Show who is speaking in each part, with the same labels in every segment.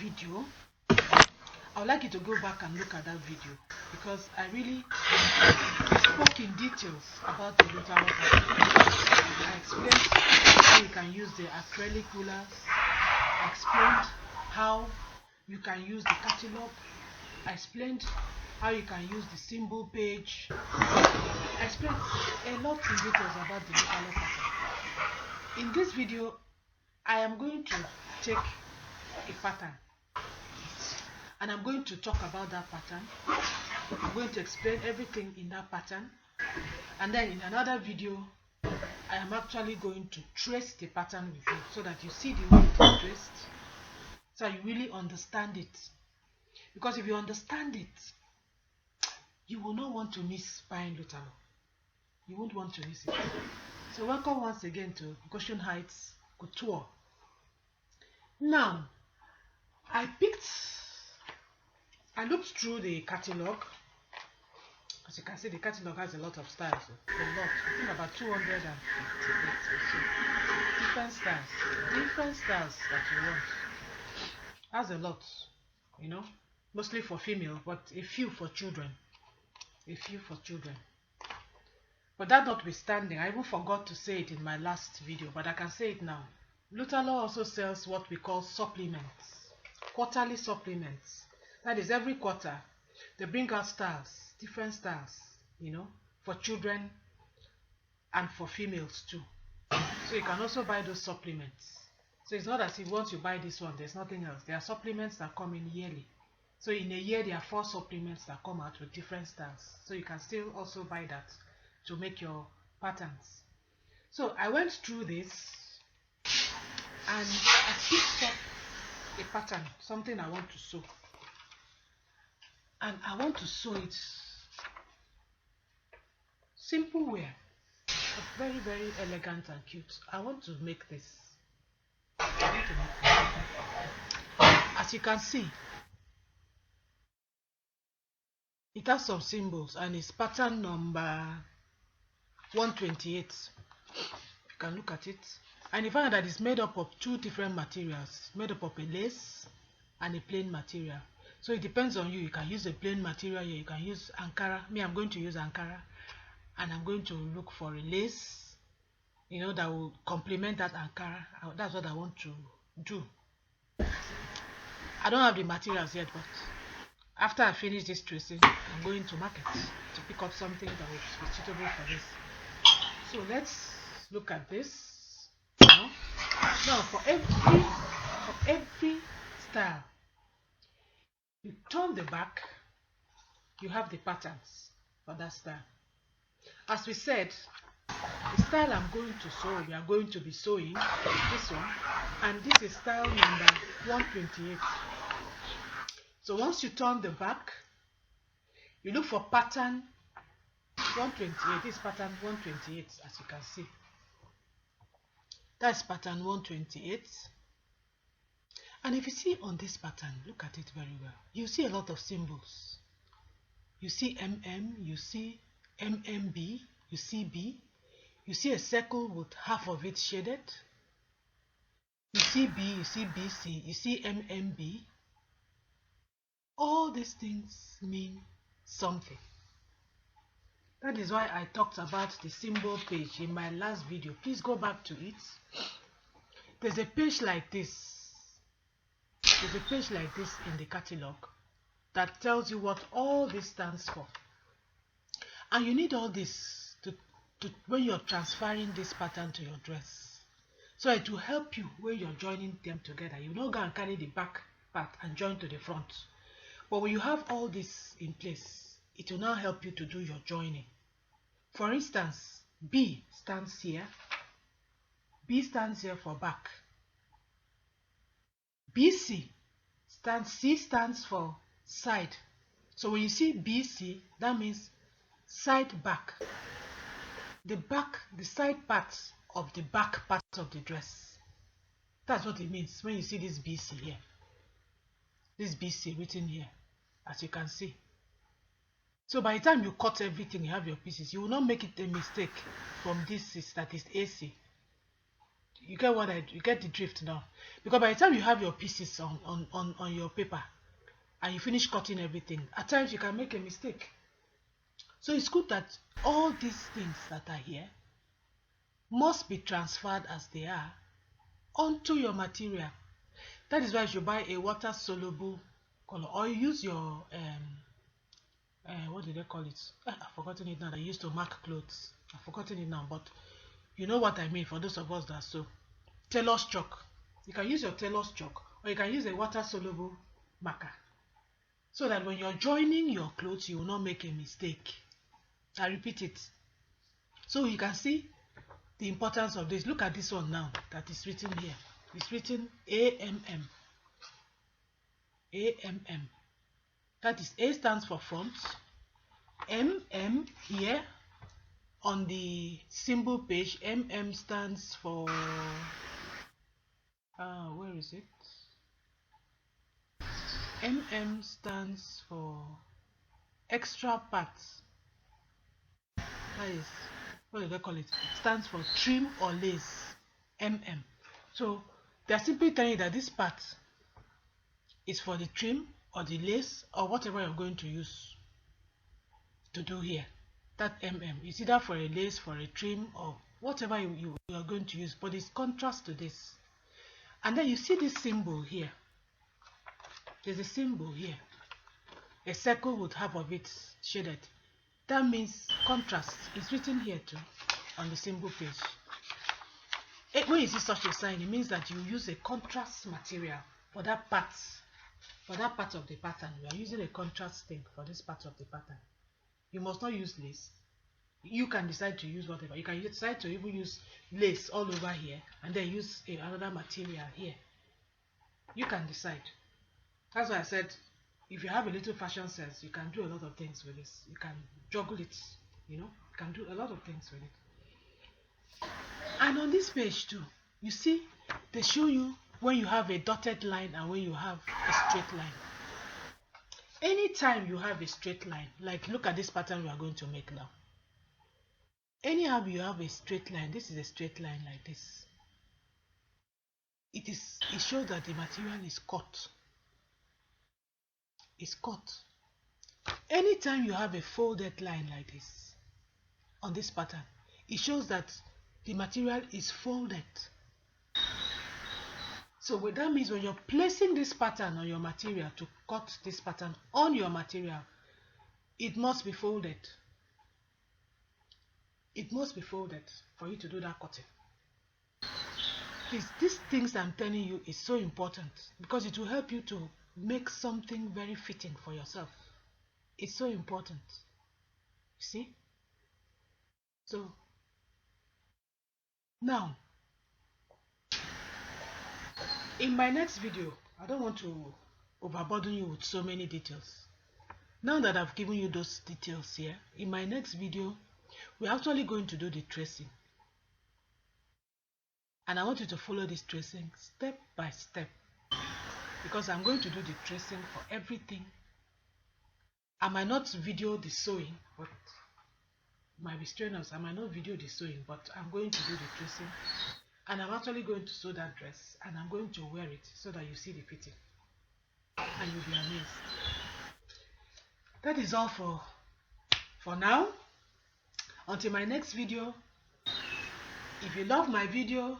Speaker 1: video, I would like you to go back and look at that video, because I really spoke in details about the LUTTERLOH pattern. I explained how you can use the acrylic rulers. I explained how you can use the catalog. I explained how you can use the symbol page. I explained a lot in details about the LUTTERLOH pattern. In this video, I am going to take a pattern and I'm going to talk about that pattern. I'm going to explain everything in that pattern, and then in another video I am actually going to trace the pattern with you so that you see the way it is traced, so you really understand it. Because if you understand it, you will not want to miss buying LUTTERLOH. You won't want to miss it. So welcome once again to Goshen Heights Couture. Now, I looked through the catalog. As you can see, the catalog has a lot of styles. A lot. I think about 258 or so. Different styles that you want. Has a lot, you know, mostly for female, but a few for children. But that notwithstanding, I even forgot to say it in my last video, but I can say it now. LUTTERLOH also sells what we call supplements, quarterly supplements. That is, every quarter they bring out styles, different styles, you know, for children and for females too. So you can also buy those supplements. So it's not as if once you buy this one, there's nothing else. There are supplements that come in yearly. So in a year, there are 4 supplements that come out with different styles. So you can still also buy that to make your patterns. So I went through this and I picked up a pattern, something I want to sew. And I want to sew it simple wear, but very, very elegant and cute. I want to make this. As you can see, it has some symbols and it's pattern number 128. You can look at it. And you find that it's made up of 2 different materials. Made up of a lace and a plain material. So it depends on you. You can use a plain material here. You can use Ankara. Me, I'm going to use Ankara. And I'm going to look for a lace, you know, that will complement that Ankara. That's what I want to do. I don't have the materials yet, but after I finish this tracing, I'm going to market to pick up something that will be suitable for this. So let's look at this. Now for every style, you turn the back, you have the patterns for that style. As we said, the style I'm going to sew, we are going to be sewing this one, and this is style number 128. So once you turn the back, you look for pattern 128. This is pattern 128, as you can see. That's pattern 128. And if you see on this pattern, look at it very well. You see a lot of symbols. You see MM, you see MMB, you see B. You see a circle with half of it shaded. You see B, you see BC, you see MMB. All these things mean something. That is why I talked about the symbol page in my last video. Please go back to it. There's a page like this. There's a page like this in the catalog that tells you what all this stands for. And you need all this to when you're transferring this pattern to your dress. So it will help you when you're joining them together. You don't go and carry the back part and join to the front. But when you have all this in place, it will now help you to do your joining. For instance, B stands here. B stands here for back. BC C stands for side. So when you see BC, that means side back. The side parts of the back part of the dress. That's what it means when you see this BC here. This BC written here, as you can see. So by the time you cut everything, you have your pieces, you will not make it a mistake from this that is AC. You get what you get the drift now. Because by the time you have your pieces on your paper and you finish cutting everything, at times you can make a mistake. So it's good that all these things that are here must be transferred as they are onto your material. That is why you should buy a water soluble color, or you use your what do they call it? I've forgotten it now. They used to mark clothes. I've forgotten it now, but you know what I mean for those of us that sew. Tailor's chalk. You can use your tailor's chalk, or you can use a water soluble marker, so that when you're joining your clothes, you will not make a mistake. I repeat it. So you can see the importance of this. Look at this one now that is written here. It's written AMM. AMM. That is, A stands for front. MM here on the symbol page. MM stands for where is it? MM stands for extra parts. That is, what do they call it? It stands for trim or lace. MM. So they are simply telling you that this part is for the trim or the lace or whatever you're going to use to do here. That MM is either for a lace, for a trim, or whatever you are going to use, but it's contrast to this. And then you see this symbol here. There's a symbol here. A circle with half of it shaded. That means contrast. It's written here too on the symbol page. When you see such a sign, it means that you use a contrast material for that part. For that part of the pattern, we are using a contrast thing for this part of the pattern. You must not use lace. You can decide to use whatever. You can decide to even use lace all over here and then use another material here. You can decide. That's why I said, if you have a little fashion sense, you can do a lot of things with this. You can juggle it, you know. You can do a lot of things with it. And on this page too, you see, they show you when you have a dotted line and when you have a straight line. Anytime you have a straight line, like look at this pattern we are going to make now. Anyhow you have a straight line, this is a straight line like this. It shows that the material is cut. It's cut. Anytime you have a folded line like this on this pattern, it shows that the material is folded. So what that means, when you're placing this pattern on your material to cut this pattern on your material, it must be folded. It must be folded for you to do that cutting. These things I'm telling you is so important because it will help you to make something very fitting for yourself. It's so important. See? So now, in my next video, I don't want to overburden you with so many details. Now that I've given you those details here, in my next video, we're actually going to do the tracing. And I want you to follow this tracing step by step. Because I'm going to do the tracing for everything. I might not video the sewing, but it might be strenuous. I might not video the sewing, but I'm going to do the tracing. And I'm actually going to sew that dress, and I'm going to wear it so that you see the fitting. And you'll be amazed. That is all for now. Until my next video. If you love my video,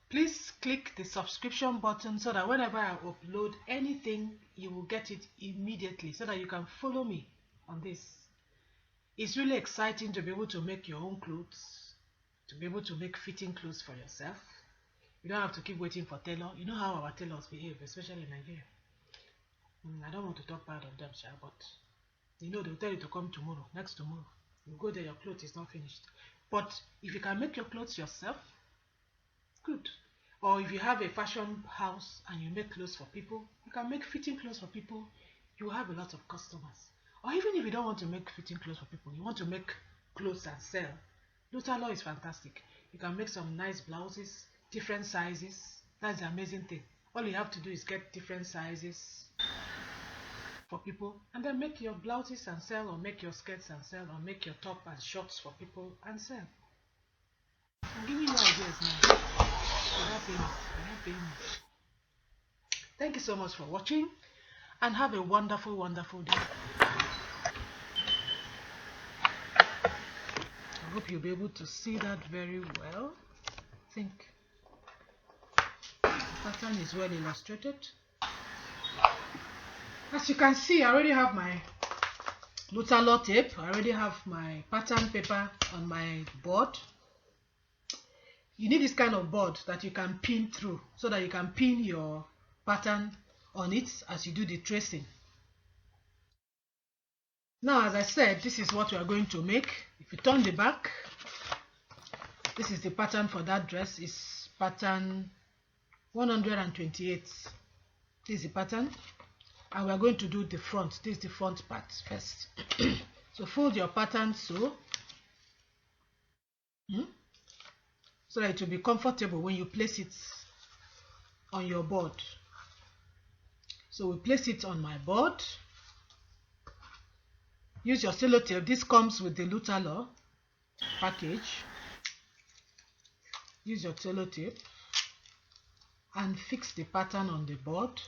Speaker 1: please click the subscription button so that whenever I upload anything, you will get it immediately so that you can follow me on this. It's really exciting to be able to make your own clothes, to be able to make fitting clothes for yourself. You don't have to keep waiting for tailor. You know how our tailors behave, especially in Nigeria. I don't want to talk bad of them, but you know, they'll tell you to come tomorrow, next tomorrow. You go there, your clothes is not finished. But if you can make your clothes yourself, good. Or if you have a fashion house and you make clothes for people, you can make fitting clothes for people, you have a lot of customers. Or even if you don't want to make fitting clothes for people, you want to make clothes and sell, LUTTERLOH is fantastic. You can make some nice blouses, different sizes. That's the amazing thing. All you have to do is get different sizes for people and then make your blouses and sell, or make your skirts and sell, or make your top and shorts for people and sell. I'm giving you ideas now. Thank you so much for watching and have a wonderful, wonderful day. I hope you'll be able to see that very well. I think the pattern is well illustrated. As you can see, I already have my LUTTERLOH tape. I already have my pattern paper on my board. You need this kind of board that you can pin through so that you can pin your pattern on it as you do the tracing. Now, as I said, this is what we are going to make. If you turn the back, this is the pattern for that dress. It's pattern 128. This is the pattern. And we are going to do the front. This is the front part first. So fold your pattern so that it will be comfortable when you place it on your board. So we place it on my board. Use your sellotape. This comes with the LUTTERLOH package. Use your sellotape and fix the pattern on the board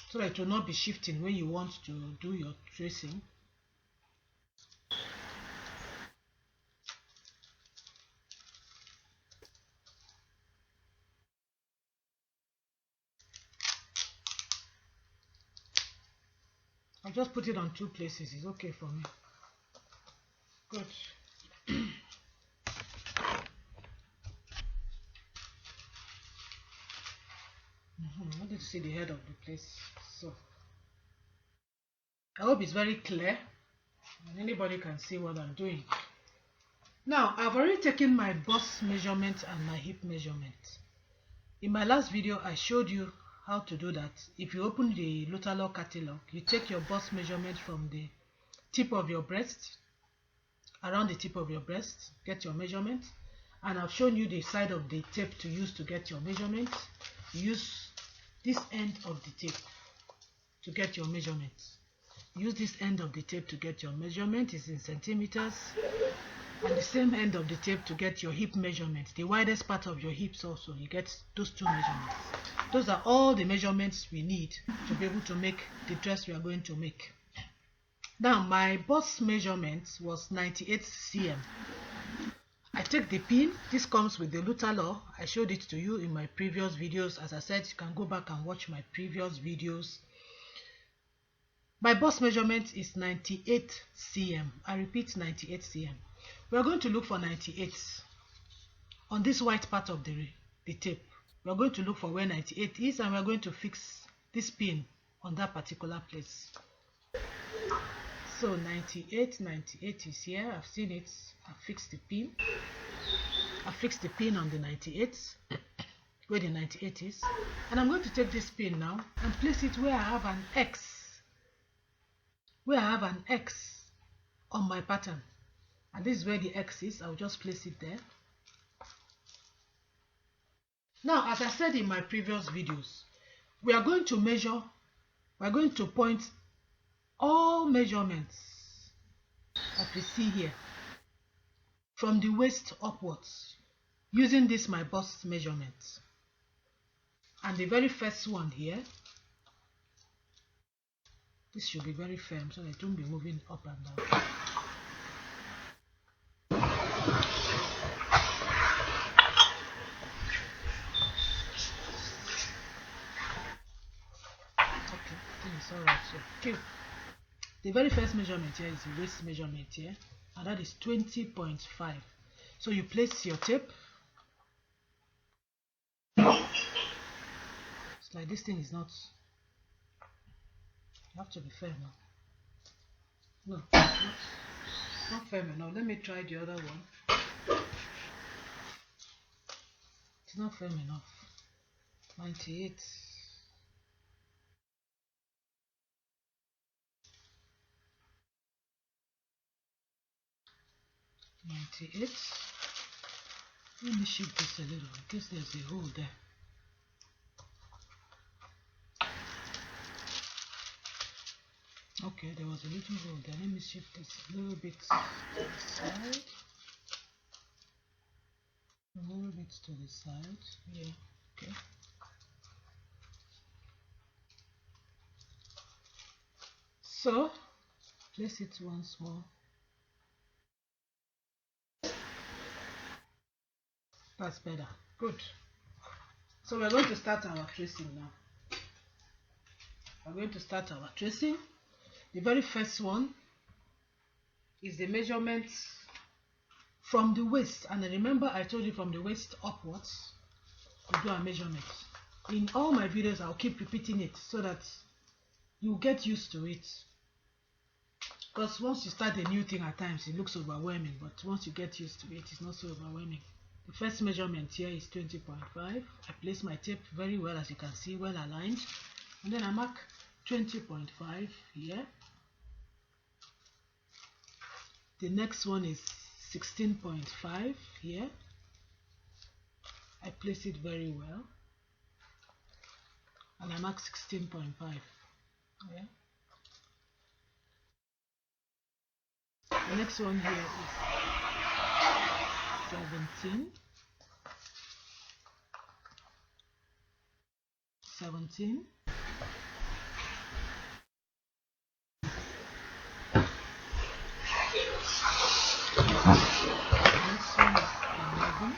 Speaker 1: so that it will not be shifting when you want to do your tracing. I'll just put it on 2 places. It's okay for me. Good. I wanted to see the head of the place. So I hope it's very clear and anybody can see what I'm doing. Now, I've already taken my bust measurement and my hip measurement. In my last video, I showed you how to do that. If you open the LUTTERLOH catalog, you take your bust measurement from the tip of your breast, around the tip of your breast, get your measurement. And I've shown you the side of the tape to use to get your measurement. Use this end of the tape to get your measurement. Use this end of the tape to get your measurement. It's in centimeters. And the same end of the tape to get your hip measurement. The widest part of your hips also, you get those 2 measurements. Those are all the measurements we need to be able to make the dress we are going to make. Now, my bust measurement was 98 cm. I take the pin. This comes with the LUTTERLOH. I showed it to you in my previous videos. As I said, you can go back and watch my previous videos. My bust measurement is 98 cm. I repeat, 98 cm. We are going to look for 98 on this white part of the tape. We are going to look for where 98 is and we are going to fix this pin on that particular place. So 98 is here. I've seen it. I've fixed the pin. I've fixed the pin on the 98, where the 98 is. And I'm going to take this pin now and place it where I have an X. Where I have an X on my pattern. And this is where the X is. I'll just place it there. Now, as I said in my previous videos, we are going to measure, we are going to point all measurements that we see here from the waist upwards using this my bust measurement. And the very first one here, this should be very firm so that it won't be moving up and down. Alright, so okay. The very first measurement here is the waist measurement here, and that is 20.5. So you place your tape. It's like this thing is not. You have to be firm now. No, not firm enough. Let me try the other one. It's not firm enough. 98. 98. Let me shift this a little in case there's a hole there. Okay, there was a little hole there. Let me shift this a little bit to the side. A little bit to the side. Yeah. Okay. So place it once more. That's better. Good. So we're going to start our tracing now. We're going to start our tracing. The very first one is the measurement from the waist. And remember, I told you from the waist upwards to do a measurement. In all my videos, I'll keep repeating it so that you get used to it. Because once you start a new thing at times, it looks overwhelming. But once you get used to it, it's not so overwhelming. The first measurement here is 20.5. I place my tape very well, as you can see, well aligned. And then I mark 20.5 here. The next one is 16.5 here. I place it very well. And I mark 16.5. Yeah. The next one here is 17. Next one is 11.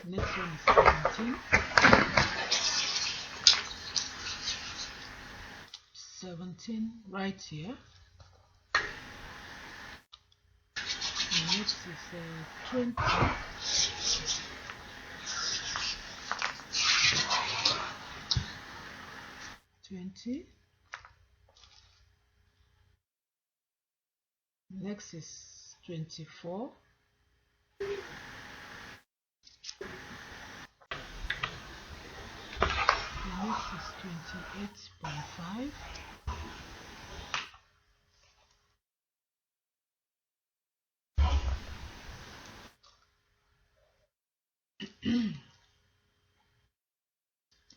Speaker 1: Next one is 17. 17 right here. And next is 20. 20. Next is 24. Next is 28.5.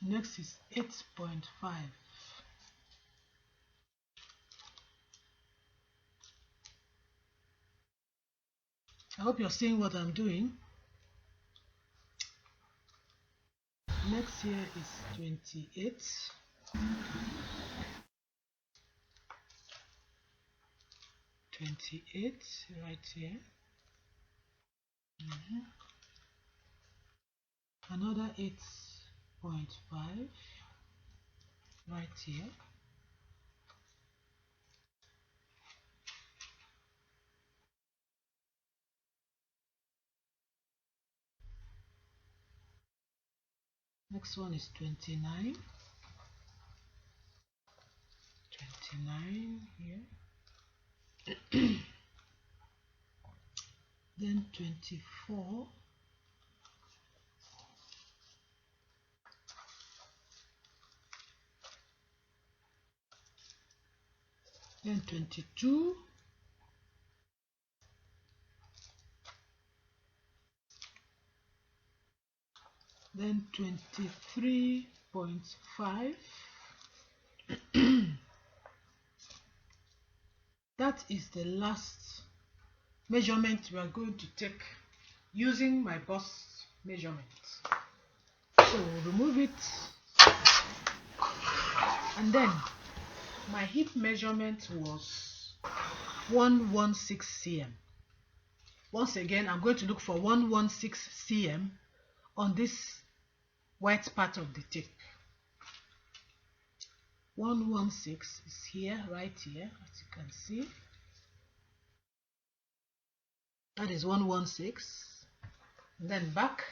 Speaker 1: Next is 8.5. I hope you're seeing what I'm doing. Next here is 28. 28 right here. Another 8.5 right here. Next one is 29. 29 here. Then 24. Then 22. Then 23.5. That is the last measurement we are going to take using my bust measurement. So remove it. And then my hip measurement was 116 cm. Once again, I'm going to look for 116 cm on this white part of the tape. 116 is here, right here, as you can see. That is 116. And then back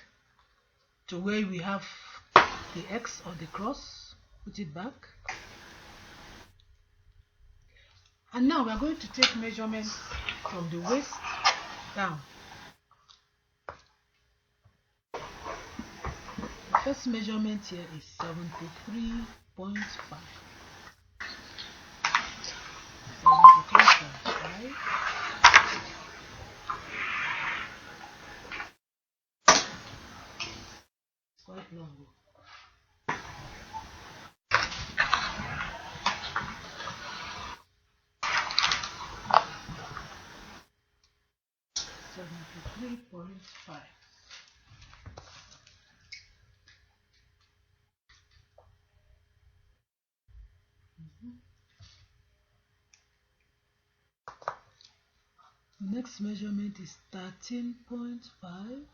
Speaker 1: to where we have the X or the cross, put it back. And now we are going to take measurements from the waist down. The first measurement here is 73.5. 73.5. Quite long. 73.5. Next measurement is 13.5.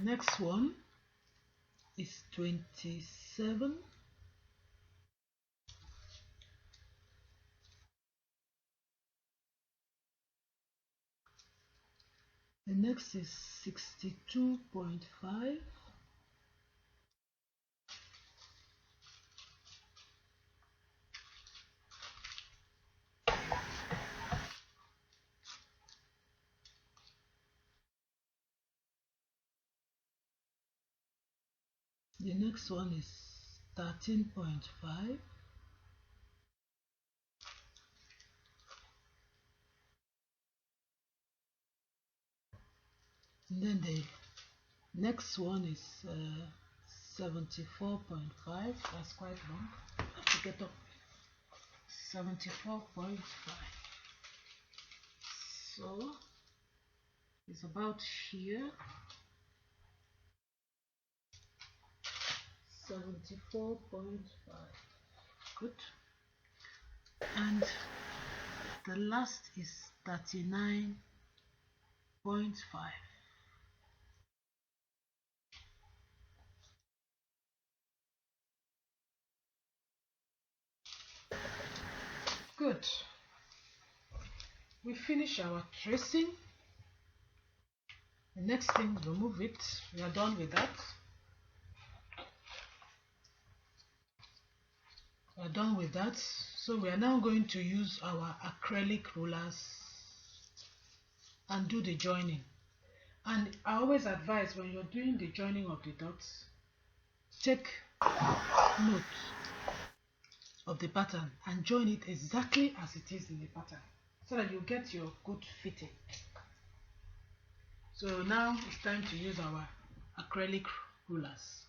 Speaker 1: Next one is 27. The next is 62.5. The next one is 13.5. And then the next one is 74.5. That's quite long. I have to get up. 74.5. So it's about here. 74.5. Good. And the last is 39.5. Good. We finish our tracing. The next thing, remove it. We are done with that. We are done with that. So we are now going to use our acrylic rulers and do the joining. And I always advise, when you're doing the joining of the dots, take note of the pattern and join it exactly as it is in the pattern, so that you get your good fitting. So now it's time to use our acrylic rulers.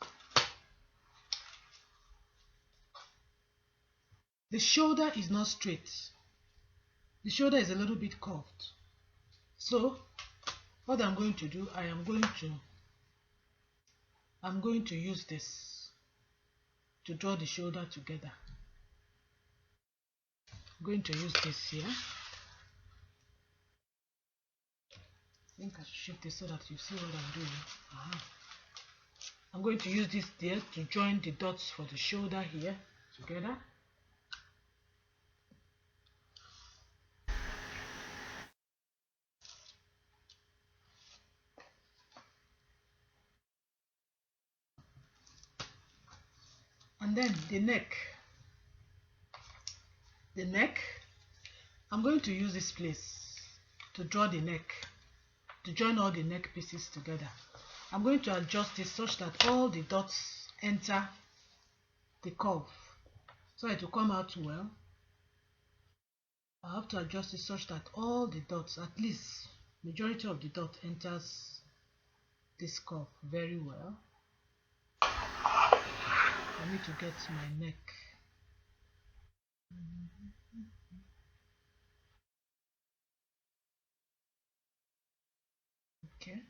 Speaker 1: The shoulder is not straight. The shoulder is a little bit curved. So what I'm going to do, I'm going to use this to draw the shoulder together. I'm going to use this here. I think I should shift this so that you see what I'm doing. I'm going to use this there to join the dots for the shoulder here together. And then the neck. The neck, I'm going to use this place to draw the neck, to join all the neck pieces together. I'm going to adjust it such that all the dots enter the curve, so it will come out well. I have to adjust it such that all the dots, at least majority of the dot, enters this curve very well. I need to get my neck. Okay.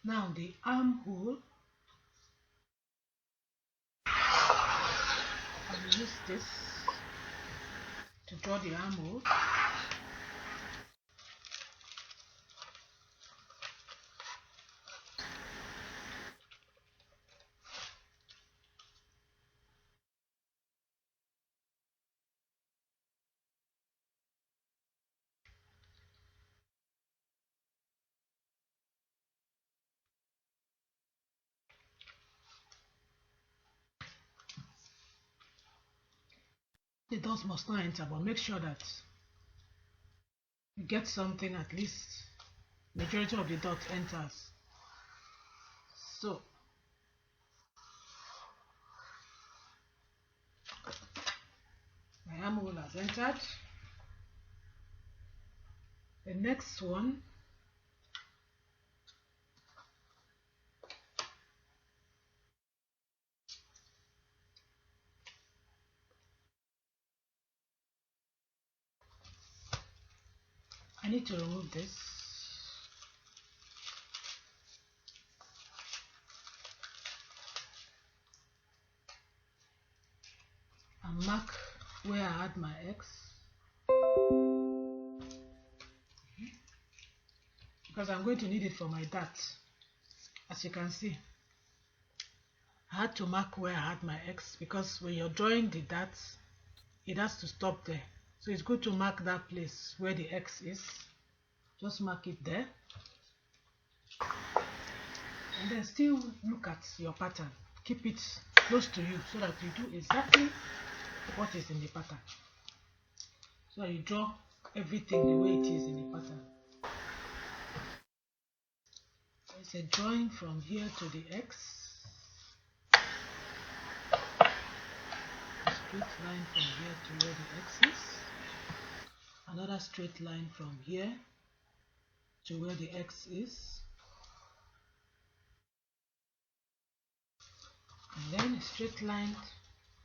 Speaker 1: Now the armhole, I will use this to draw the armhole. the dots must not enter, but make sure that you get something, at least majority of the dot enters. So my armhole has entered. The next one, I need to remove this. And mark where I had my X, because I'm going to need it for my dart. As you can see, I had to mark where I had my X, because when you're drawing the dart, it has to stop there. So it's good to mark that place where the X is. Just mark it there. And then still look at your pattern. Keep it close to you so that you do exactly what is in the pattern. So you draw everything the way it is in the pattern. There's a drawing from here to the X. A straight line from here to where the X is. Another straight line from here to where the X is. And then a straight line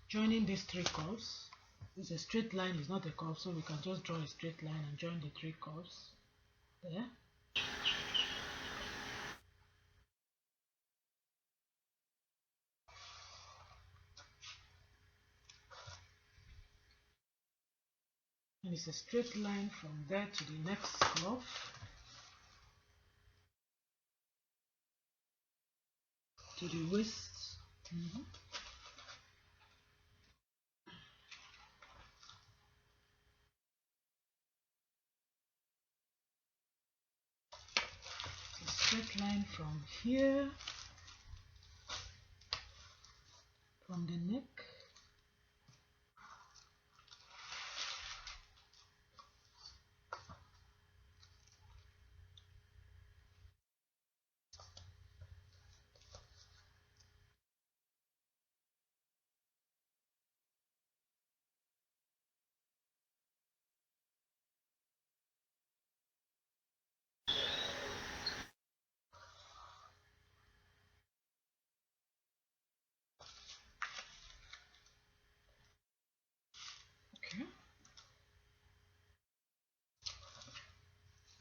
Speaker 1: joining these three curves. It's a straight line, is not a curve, so we can just draw a straight line and join the three curves there. And it's a straight line from there to the next curve. To the waist. A straight line from here, from the neck, okay.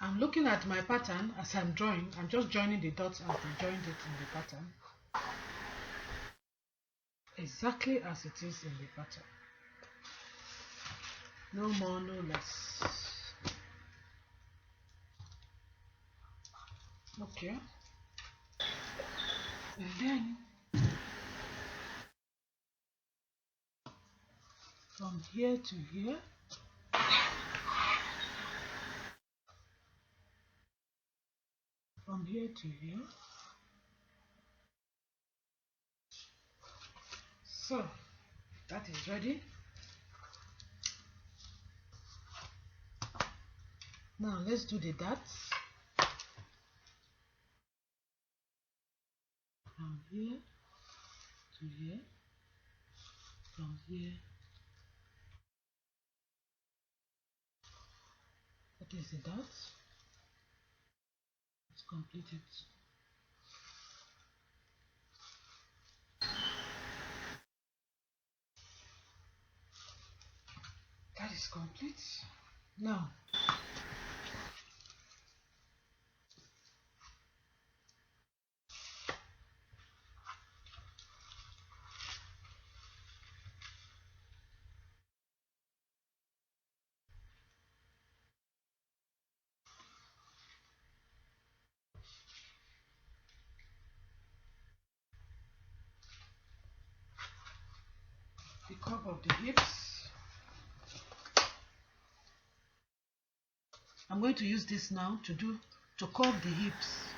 Speaker 1: I'm looking at my pattern as I'm drawing. I'm just joining the dots as I joined it in the pattern. Exactly as it is in the pattern. No more, no less. Okay. And then from here to here, from here to here. So that is ready. Now let's do the dots. From here to here, from here. That is the dots. Let's complete it. That is complete. Now the curve of the hips. I'm going to use this now to curve the hips.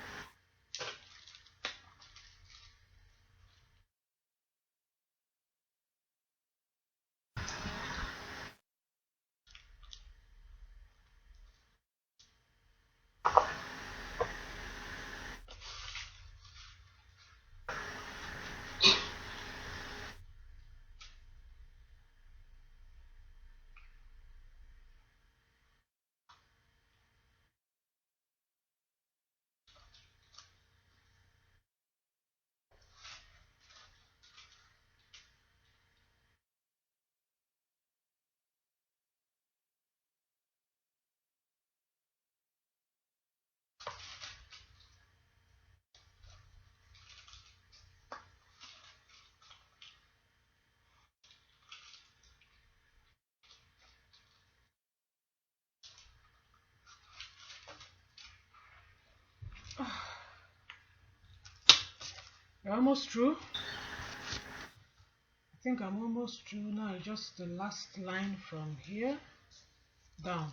Speaker 1: We're almost through. I think I'm almost through now. Just the last line from here down.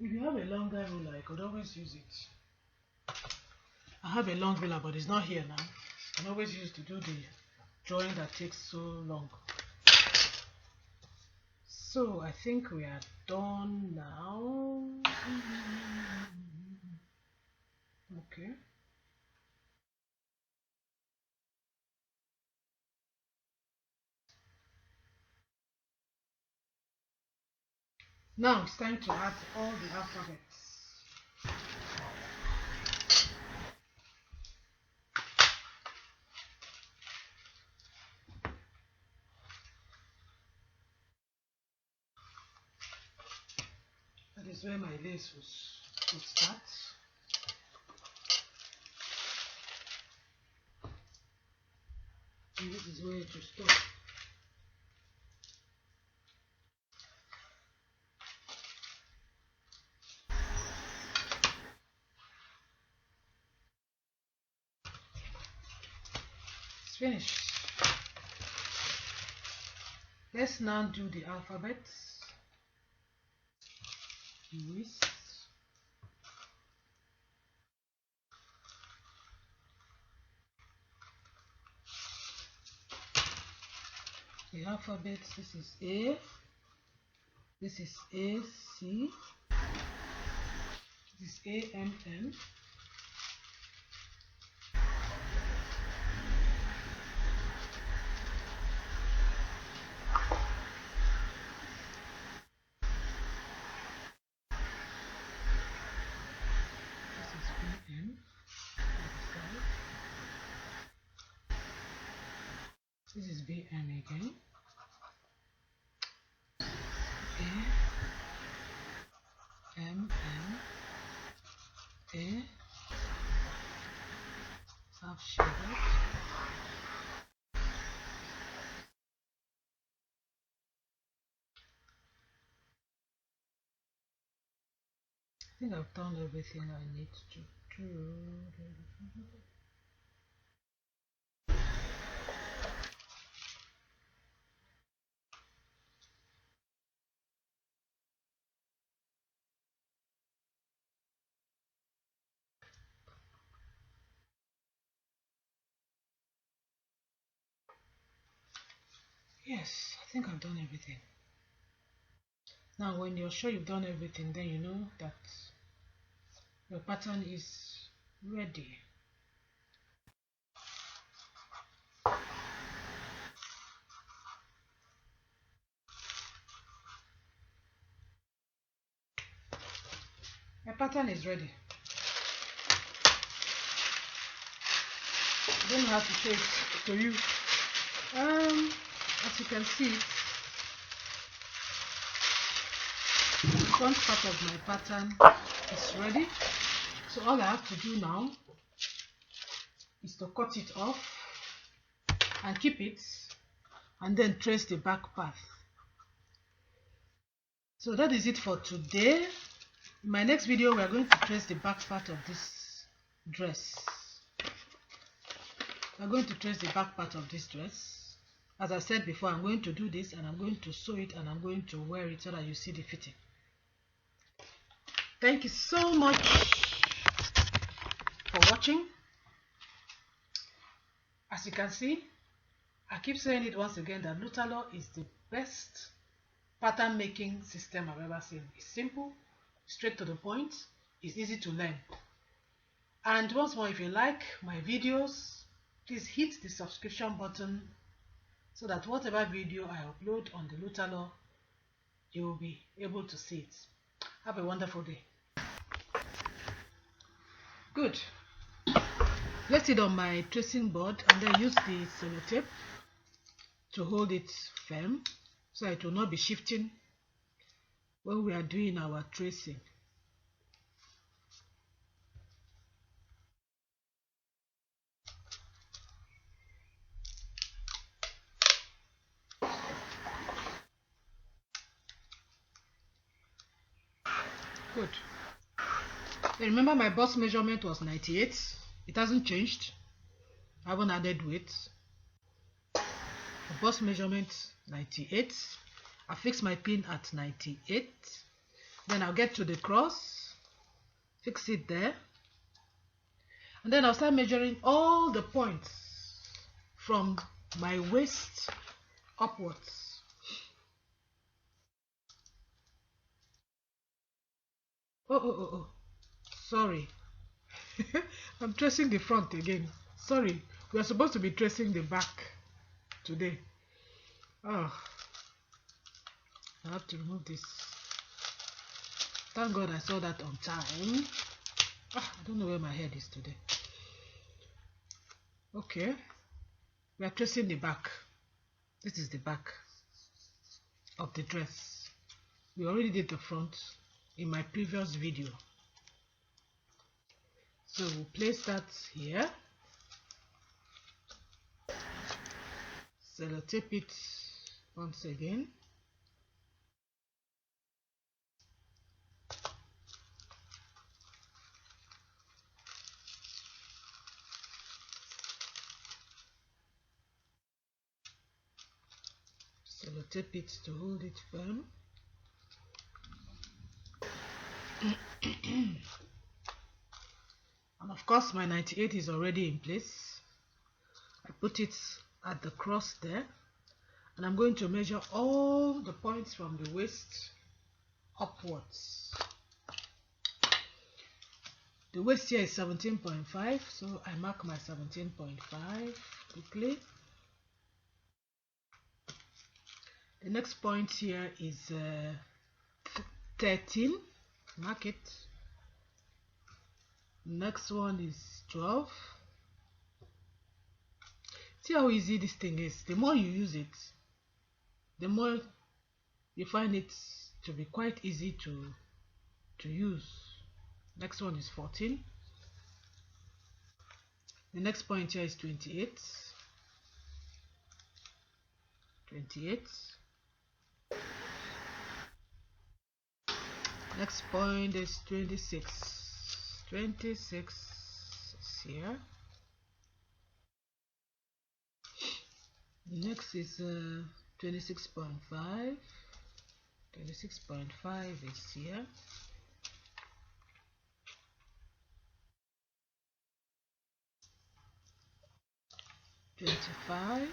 Speaker 1: If you have a longer ruler, I could always use it. I have a long ruler, but it's not here now. I can always use to do the drawing that takes so long. So I think we are done now. Okay. Now it's time to add all the alphabets. That is where my lace would start. And this is where it will stop. It's finished. Let's now do the alphabets. Wrist. The alphabets, this is A, this is AC, this is AMN, this is BN, this is BM again, AMN, A, half shaded, I think I've done everything I need to do. Yes, I think I've done everything. Now when you're sure you've done everything, then you know that your pattern is ready. My pattern is ready. I don't know how to show it to you. As you can see, the front part of my pattern is ready. So all I have to do now is to cut it off and keep it, and then trace the back part. So that is it for today. In my next video, we are going to trace the back part of this dress. We are going to trace the back part of this dress. As I said before, I'm going to do this and I'm going to sew it and I'm going to wear it so that you see the fitting. Thank you so much for watching. As you can see, I keep saying it once again that LUTTERLOH is the best pattern making system I've ever seen. It's simple, straight to the point, it's easy to learn. And once more, if you like my videos, please hit the subscription button so that whatever video I upload on the LUTTERLOH, you will be able to see it. Have a wonderful day. Good. Place it on my tracing board and then use the sellotape to hold it firm so it will not be shifting when we are doing our tracing. Good. Remember my bust measurement was 98. It hasn't changed. I haven't added weight. The bust measurement 98. I fix my pin at 98. Then I'll get to the cross, fix it there, and then I'll start measuring all the points from my waist upwards. Oh. Sorry. I'm tracing the front again. Sorry. We are supposed to be tracing the back today. Oh. I have to remove this. Thank God I saw that on time. I don't know where my head is today. Okay. We are tracing the back. This is the back of the dress. We already did the front in my previous video. So we'll place that here. Sellotape it once again. Sellotape it to hold it firm. And of course my 98 is already in place. I put it at the cross there, and I'm going to measure all the points from the waist upwards. The waist here is 17.5, so I mark my 17.5 quickly. The next point here is 13, mark it. Next one is 12. See how easy this thing is. The more you use it, the more you find it to be quite easy to use. Next one is 14. The next point here is 28. 28. Next point is 26. 26 is here. Next is 26.5. 26.5 is here. $25.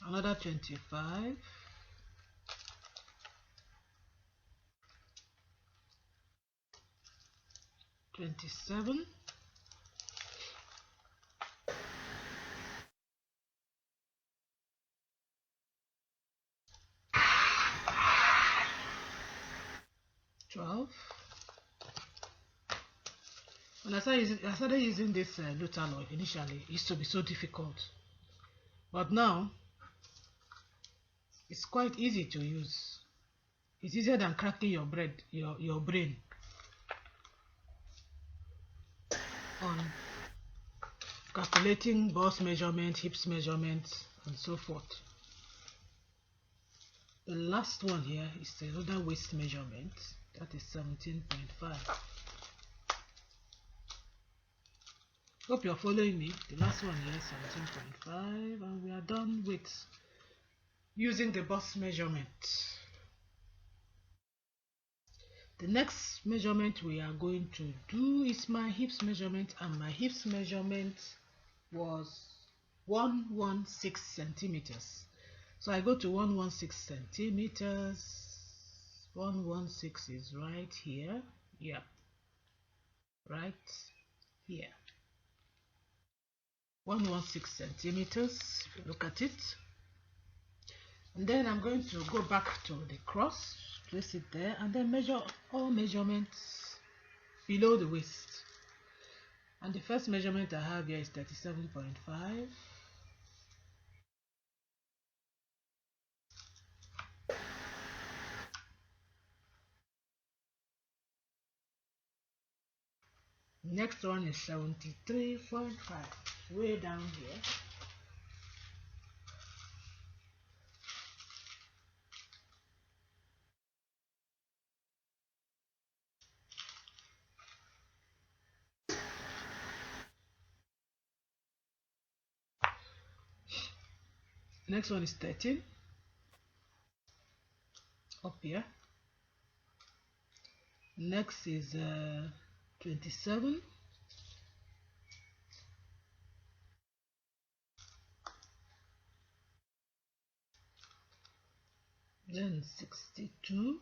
Speaker 1: Another 25. 27. 12. When I started using this LUTTERLOH initially, it used to be so difficult, but now it's quite easy to use. It's easier than cracking your brain on calculating bust measurement, hips measurement, and so forth. The last one here is another waist measurement. That is 17.5. Hope you're following me. The last one here is 17.5, and we are done with using the bust measurement. The next measurement we are going to do is my hips measurement, and my hips measurement was 116 centimeters. So I go to 116 centimeters. 116 is right here. Yeah, right here. 116 centimeters. If you look at it, And then I'm going to go back to the cross, place it there, and then measure all measurements below the waist. And the first measurement I have here is 37.5. Next one is 73.5, way down here. Next one is 13, up here. Next is 27. Then 62.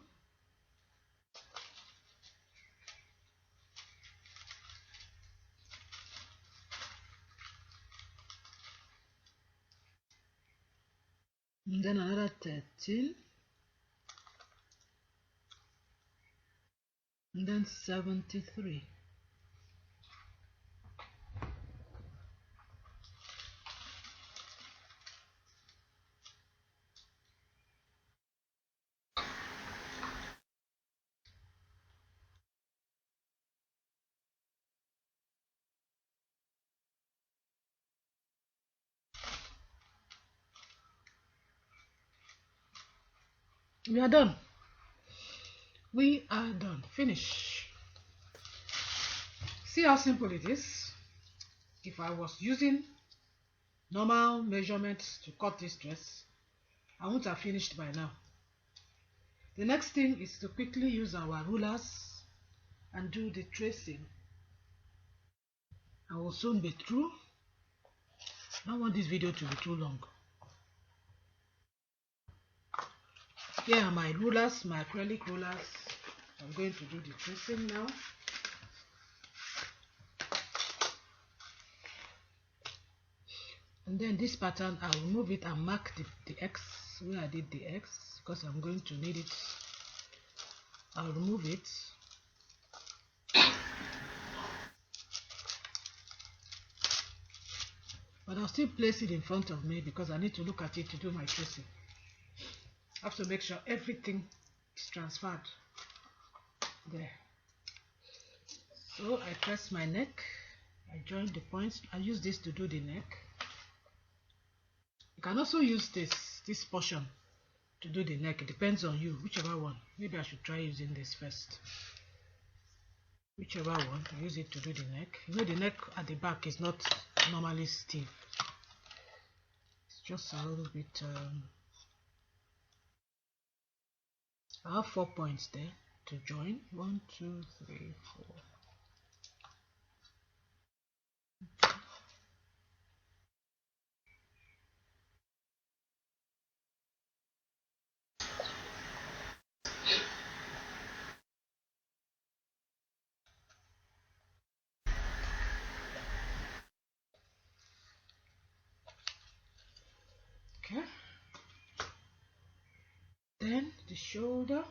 Speaker 1: And then another 13. And then 73. We are done. We are done. Finish. See how simple it is? If I was using normal measurements to cut this dress, I wouldn't have finished by now. The next thing is to quickly use our rulers and do the tracing. I will soon be through. I don't want this video to be too long. Here are my rulers, my acrylic rulers. I'm going to do the tracing now. And then this pattern, I'll remove it and mark the X where I did the X because I'm going to need it. I'll remove it. But I'll still place it in front of me because I need to look at it to do my tracing. I have to make sure everything is transferred there. So I press my neck, I join the points. I use this to do the neck. You can also use this portion to do the neck. It depends on you, whichever one. Maybe I should try using this first. Whichever one, use it to do the neck. You know, the neck at the back is not normally stiff. It's just a little bit. I have 4 points there to join. 1, 2, 3, 4. Okay. Then the shoulder.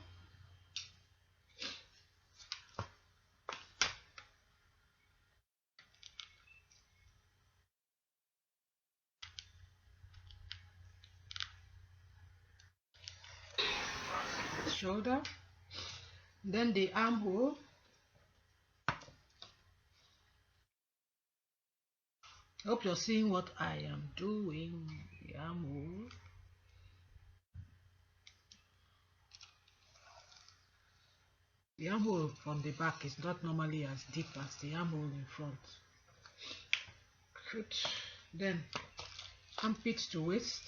Speaker 1: Shoulder. Then the armhole. Hope you're seeing what I am doing. The armhole. The armhole from the back is not normally as deep as the armhole in front. Good. Then armpit to waist.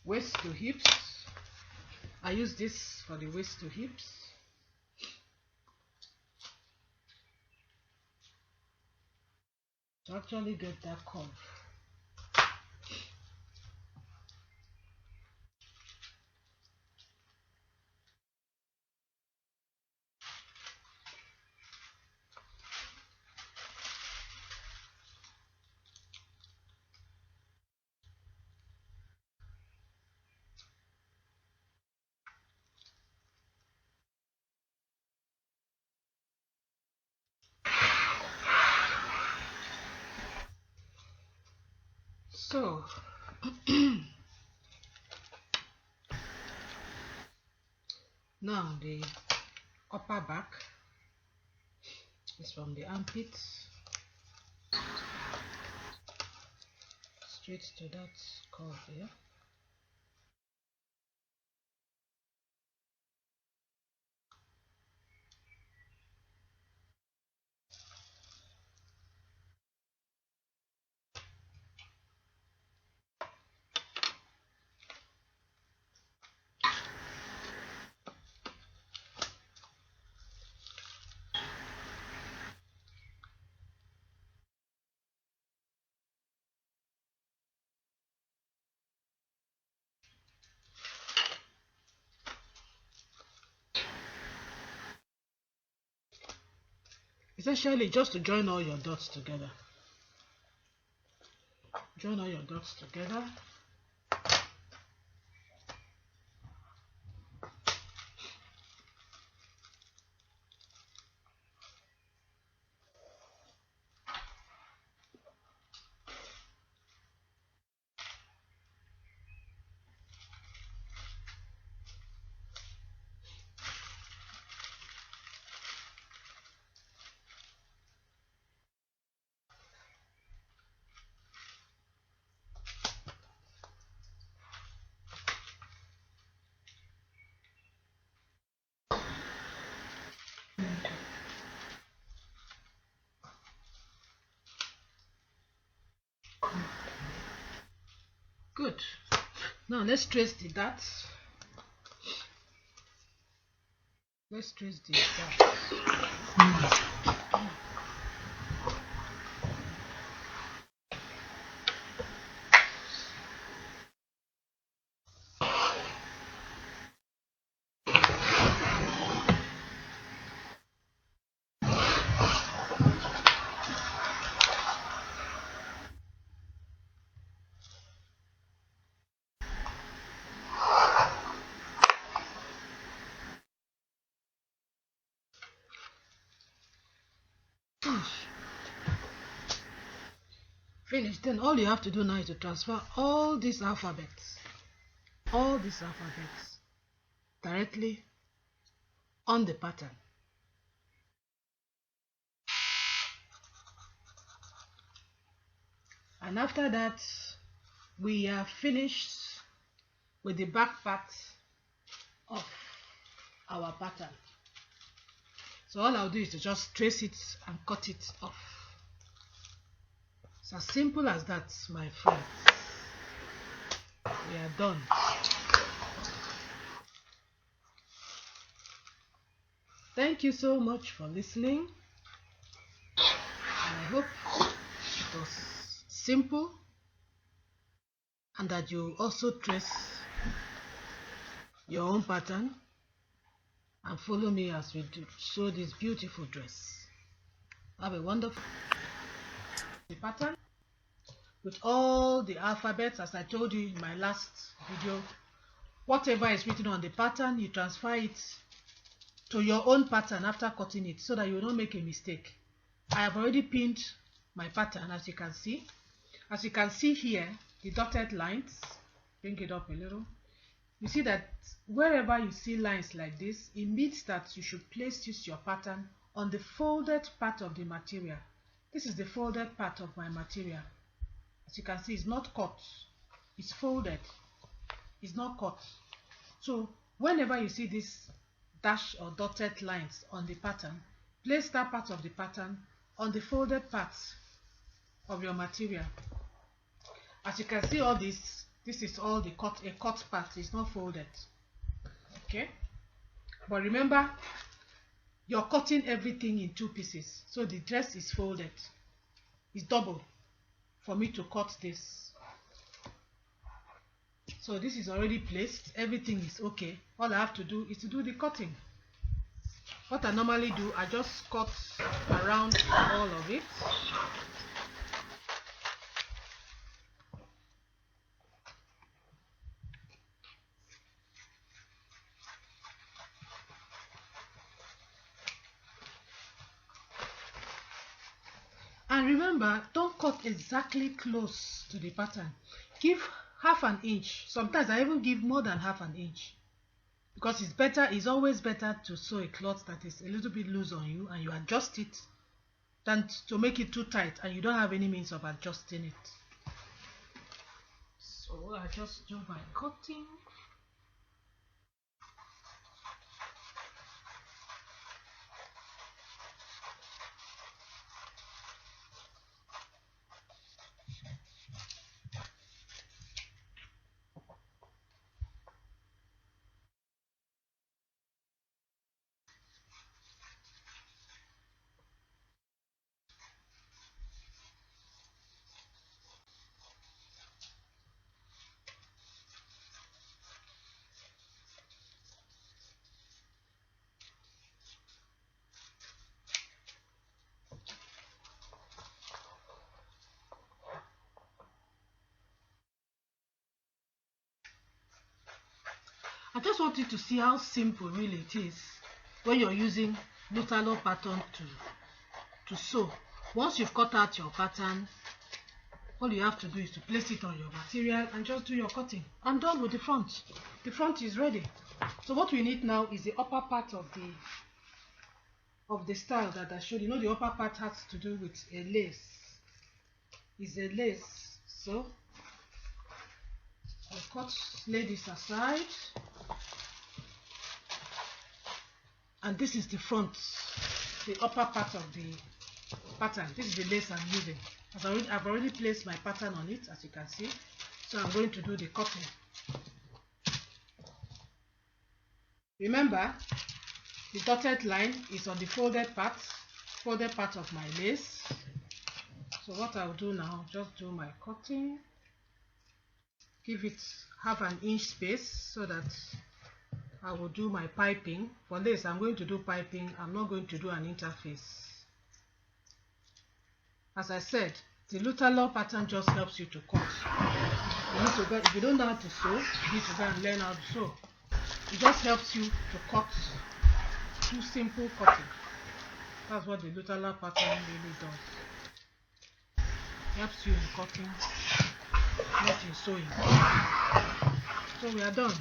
Speaker 1: Waist to hips. I use this for the waist to hips. To actually get that curve. So now the upper back is from the armpit straight to that curve here. Essentially just to join all your dots together. Join all your dots together. Good. Now let's trace the dots. Let's trace the dots. Finish. Then all you have to do now is to transfer all these alphabets directly on the pattern. And after that, we are finished with the back part of our pattern. So all I'll do is to just trace it and cut it off. It's as simple as that, my friends. We are done. Thank you so much for listening. And I hope it was simple and that you also trace your own pattern and follow me as we show this beautiful dress. Have a wonderful pattern with all the alphabets. As I told you in my last video, whatever is written on the pattern, you transfer it to your own pattern after cutting it so that you will not make a mistake. I have already pinned my pattern, as you can see. As you can see here, the dotted lines, bring it up a little. You see that wherever you see lines like this, it means that you should place your pattern on the folded part of the material. This is the folded part of my material. As you can see, it's not cut, it's folded, it's not cut. So whenever you see this dash or dotted lines on the pattern, place that part of the pattern on the folded parts of your material. As you can see, all this is all the a cut part, it's not folded. Okay, but remember, you're cutting everything in two pieces, so the dress is folded. It's double for me to cut this. So this is already placed, everything is okay. All I have to do is to do the cutting. What I normally do, I just cut around all of it. And remember, don't cut exactly close to the pattern. Give half an inch. Sometimes I even give more than half an inch, because it's always better to sew a cloth that is a little bit loose on you and you adjust it than to make it too tight and you don't have any means of adjusting it. So I just do my cutting. I just want you to see how simple really it is when you're using LUTTERLOH pattern to sew. Once you've cut out your pattern, all you have to do is to place it on your material and just do your cutting. I'm done with the front. The front is ready. So what we need now is the upper part of the style that I showed. You know, the upper part has to do with a lace. It's a lace. So I'll lay this aside. And this is the front, the upper part of the pattern. This is the lace I'm using. I've already placed my pattern on it, as you can see. So I'm going to do the cutting. Remember, the dotted line is on the folded part of my lace. So what I'll do now, just do my cutting. Give it half an inch space so that I will do my piping. For this, I'm going to do piping. I'm not going to do an interface. As I said, the LUTTERLOH pattern just helps you to cut. If you don't know how to sew, you need to go and learn how to sew. It just helps you to cut. Do simple cutting. That's what the LUTTERLOH pattern really does. It helps you in cutting, not in sewing. So we are done.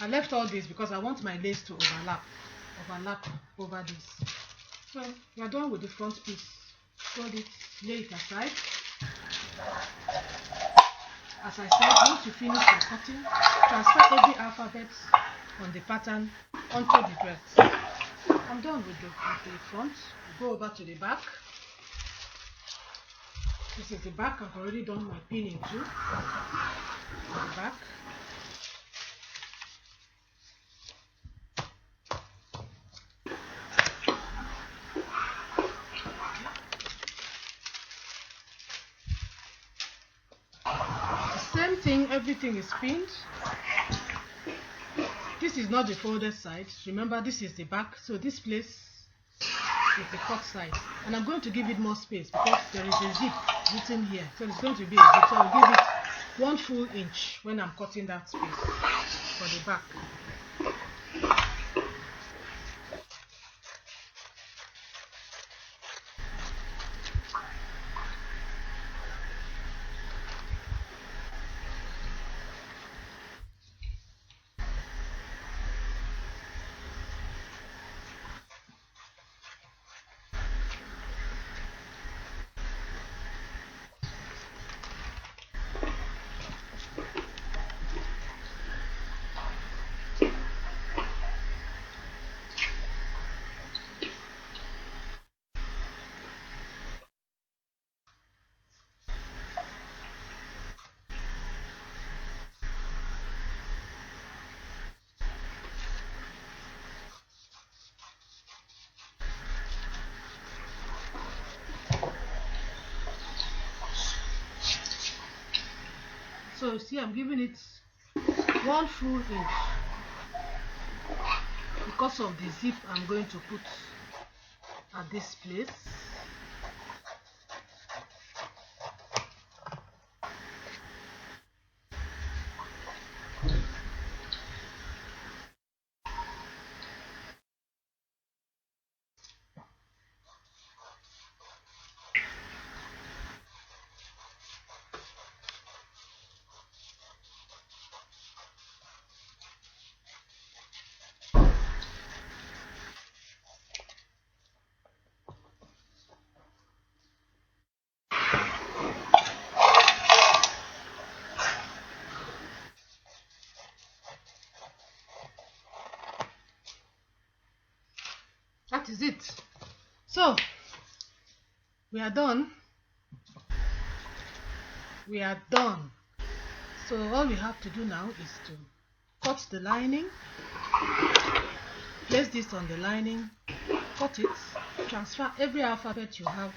Speaker 1: I left all this because I want my lace to overlap over this. So we are done with the front piece. Fold it, lay it aside. As I said, once you finish your cutting, transfer every alphabet on the pattern onto the dress. I'm done with the front. Go over to the back. This is the back. I've already done my pinning too. The back. Same thing, everything is pinned. This is not the folded side. Remember, this is the back, so this place is the cut side. And I'm going to give it more space because there is a zip written here. So it's going to be a zip. So I'll give it 1 full inch when I'm cutting that space for the back. So see, I'm giving it 1 full inch because of the zip I'm going to put at this place. is it. So we are done. We are done. So all we have to do now is to cut the lining, place this on the lining, cut it, transfer every alphabet you have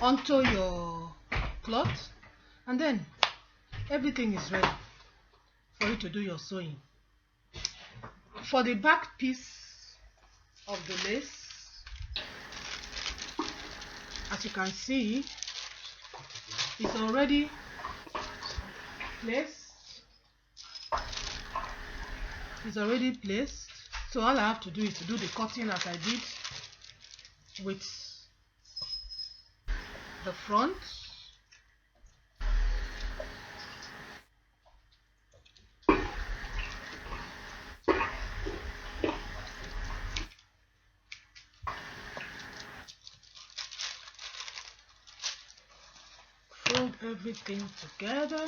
Speaker 1: onto your cloth, and then everything is ready for you to do your sewing. For the back piece of the lace, as you can see, it's already placed. It's already placed. So all I have to do is to do the cutting as I did with the front. Fold everything together.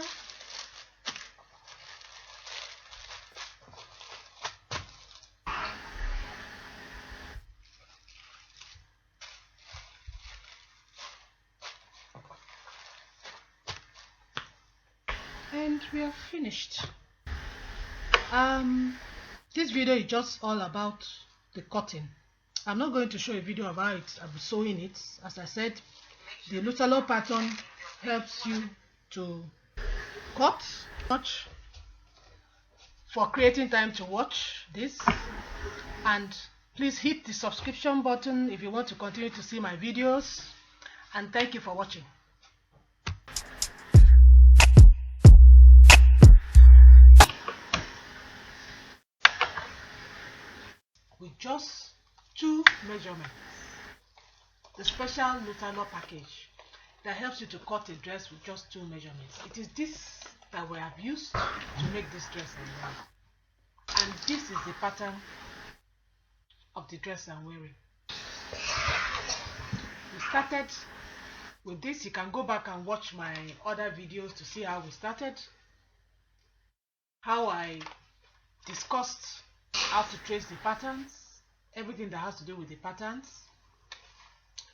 Speaker 1: And we are finished. This video is just all about the cutting. I'm not going to show a video about it. I'll be sewing it. As I said, the LUTTERLOH pattern helps you to cut much for creating time to watch this. And please hit the subscription button if you want to continue to see my videos. And thank you for watching. With just 2 measurements, the special LUTTERLOH package that helps you to cut a dress with just 2 measurements. It is this that we have used to make this dress I'm wearing. And this is the pattern of the dress I'm wearing. We started with this. You can go back and watch my other videos to see how we started, how I discussed how to trace the patterns, everything that has to do with the patterns.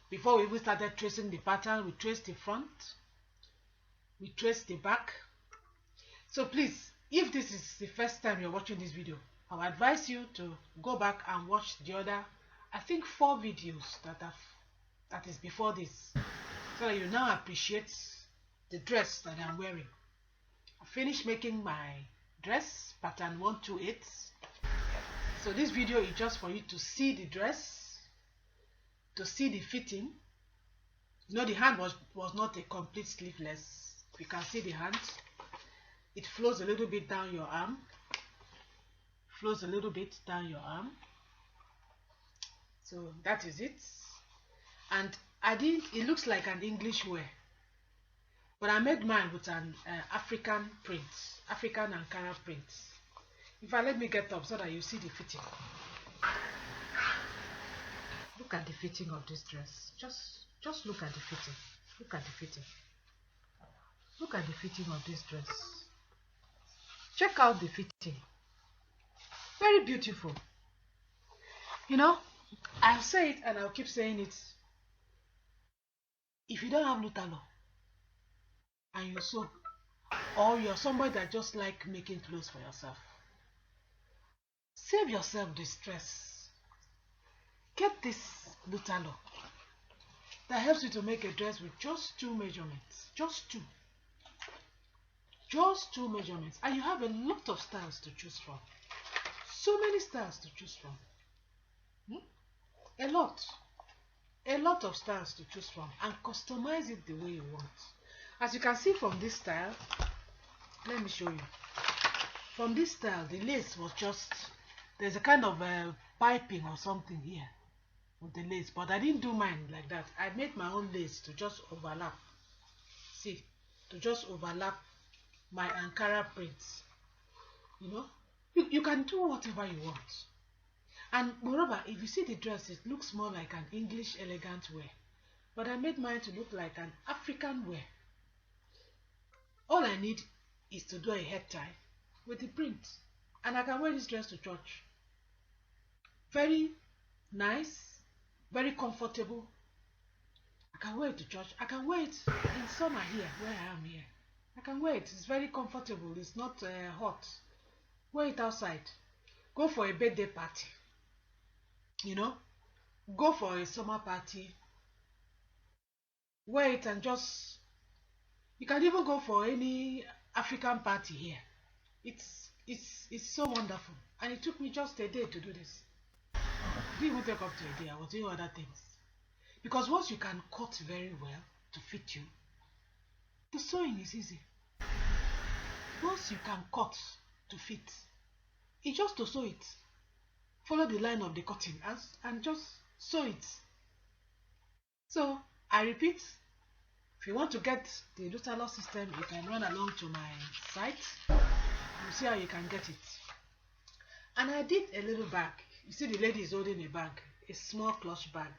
Speaker 1: Before we even started tracing the pattern, we traced the front, we traced the back. So please, if this is the first time you're watching this video, I would advise you to go back and watch the other, I think 4 videos that is before this, so that you now appreciate the dress that I'm wearing. I finished making my dress, pattern 128. So this video is just for you to see the dress, to see the fitting. You know, the hand was not a complete sleeveless. You can see the hand. It flows a little bit down your arm. Flows a little bit down your arm. So that is it. And it looks like an English wear, but I made mine with an African print, African Ankara print. In fact, let me get up so that you see the fitting. Look at the fitting of this dress. Just look at the fitting. Look at the fitting. Look at the fitting of this dress. Check out the fitting. Very beautiful. You know, I'll say it and I'll keep saying it. If you don't have LUTTERLOH and you sew, or you're somebody that just like making clothes for yourself, save yourself the stress. Get this LUTTERLOH that helps you to make a dress with just 2 measurements. Just 2. Just 2 measurements. And you have a lot of styles to choose from. So many styles to choose from. A lot of styles to choose from, and customize it the way you want. As you can see from this style, let me show you. From this style, the lace was just, there's a kind of piping or something here with the lace, but I didn't do mine like that. I made my own lace to just overlap. See, to just overlap my Ankara prints. You know, you can do whatever you want. And moreover, if you see the dress, it looks more like an English elegant wear, but I made mine to look like an African wear. All I need is to do a head tie with the print, and I can wear this dress to church. Very nice, Very comfortable. I can wear it to church. I can wear it in summer here, where I am here. I can wear it. It's very comfortable. It's not hot. Wear it outside. Go for a birthday party. You know, go for a summer party. Wear it and just. You can even go for any African party here. It's so wonderful, and it took me just a day to do this. It didn't even take up to a day. I was doing other things because once you can cut very well to fit you, the sewing is easy. Once you can cut to fit, it's just to sew it. Follow the line of the cutting and just sew it. So I repeat, if you want to get the LUTTERLOH system, you can run along to my site. You see how you can get it. And I did a little bag. You see the lady is holding a bag, a small clutch bag.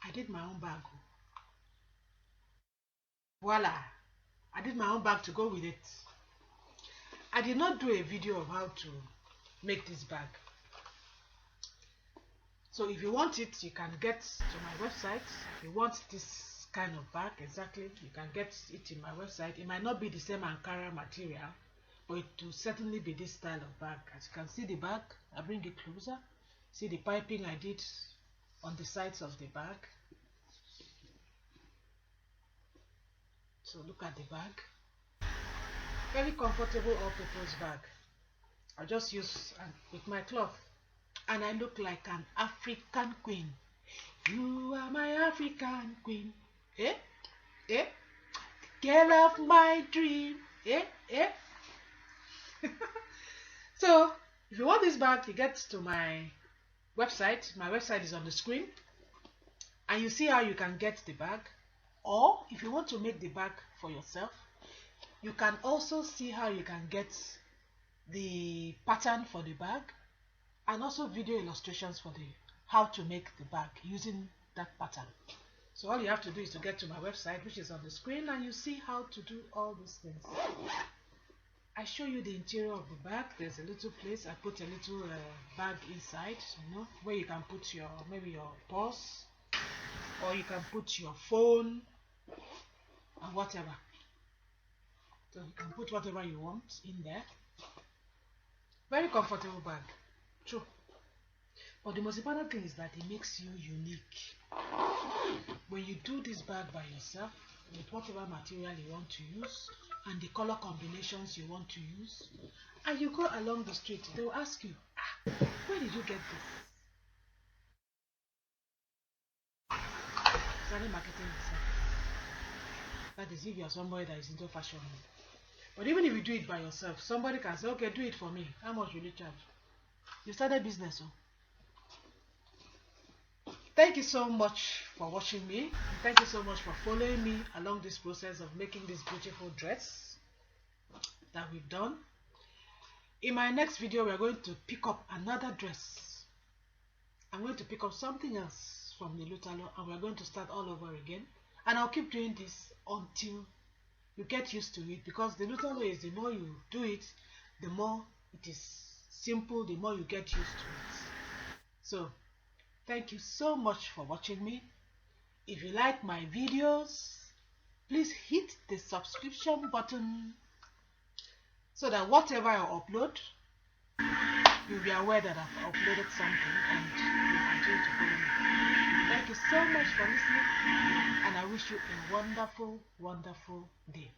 Speaker 1: I did my own bag. Voila! I did my own bag to go with it. I did not do a video of how to make this bag. So if you want it, you can get to my website. If you want this kind of bag, exactly, you can get it in my website. It might not be the same Ankara material, but it will certainly be this style of bag. As you can see the bag, I bring it closer. See the piping I did on the sides of the bag. So look at the bag. Very comfortable all-purpose bag. I just use with my cloth, and I look like an African queen. You are my African queen. Eh? Eh? Girl of my dream. Eh? Eh? So if you want this bag, you get to my website. My website is on the screen, and you see how you can get the bag. Or if you want to make the bag for yourself, you can also see how you can get the pattern for the bag, and also video illustrations for how to make the bag using that pattern. So all you have to do is to get to my website, which is on the screen, and you see how to do all these things. I show you the interior of the bag. There's a little place. I put a little bag inside, where you can put maybe your purse, or you can put your phone and whatever. So you can put whatever you want in there. Very comfortable bag, true. But the most important thing is that it makes you unique. When you do this bag by yourself, with whatever material you want to use and the color combinations you want to use, and you go along the street, they will ask you, where did you get this? Starting marketing yourself. That is if you are somebody that is into fashion. But even if you do it by yourself, somebody can say, okay, do it for me. How much will you charge? You started business. Thank you so much for watching me. Thank you so much for following me along this process of making this beautiful dress that we've done. In my next video, we're going to pick up another dress. I'm going to pick up something else from the LUTTERLOH, and we're going to start all over again. And I'll keep doing this until you get used to it, because the LUTTERLOH is, the more you do it, the more it is simple, the more you get used to it. So thank you so much for watching me. If you like my videos, please hit the subscription button so that whatever I upload, you'll be aware that I've uploaded something, and you'll continue to follow me. Thank you so much for listening, and I wish you a wonderful, wonderful day.